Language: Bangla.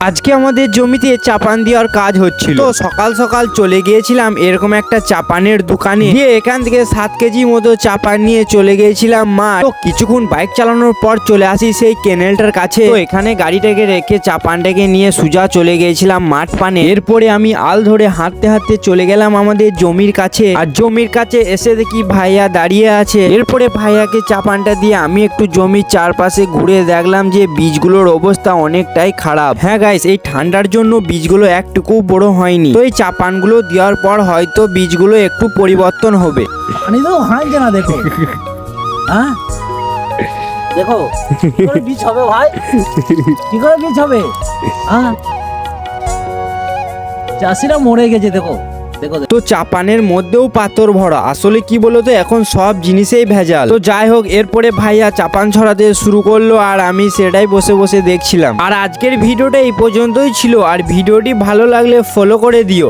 আজকে আমাদের জমিতে চাপান দেওয়ার কাজ হচ্ছিল, তো সকাল সকাল চলে গিয়েছিলাম এরকম একটা চাপানের দোকানে, গিয়ে এখান থেকে 7 কেজি মতো চাপান নিয়ে চলে গিয়েছিলাম মাঠ। তো কিছুক্ষণ বাইক চালানোর পর চলে আসি সেই কেনেলটার কাছে। তো এখানে গাড়িটাকে রেখে চাপানটাকে নিয়ে সোজা চলে গিয়েছিলাম মাঠ পানে। এরপরে আমি আল ধরে হাঁটতে হাঁটতে চলে গেলাম আমাদের জমির কাছে। আর জমির কাছে এসে দেখি ভাইয়া দাঁড়িয়ে আছে। এরপরে ভাইয়াকে চাপানটা দিয়ে আমি একটু জমির চারপাশে ঘুরে দেখলাম যে বীজগুলোর অবস্থা অনেকটাই খারাপ। হ্যাঁ গাইস, এই ঠান্ডার জন্য বীজগুলো একটুকু বড় হয়নি। তো এই চাপানগুলো দেওয়ার পর হয়তো বীজগুলো একটু পরিবর্তন হবে। পানি তো ভাঙছে না, দেখো। হ্যাঁ দেখো কি করে বীজ হবে ভাই, কি করে বীজ হবে? হ্যাঁ চাষিরা মরে গেছে, দেখো দেখো। তো চাপানের মধ্যেও পাথর ভরা। আসলে কি বলতো, এখন সব জিনিসেই ভেজাল। তো যাই হোক, এরপরে ভাইয়া চাপান ছড়াতে শুরু করলো আর আমি সেটাই বসে বসে দেখছিলাম। আর আজকের ভিডিওটা এই পর্যন্তই ছিল। আর ভিডিওটি ভালো লাগলে ফলো করে দিও।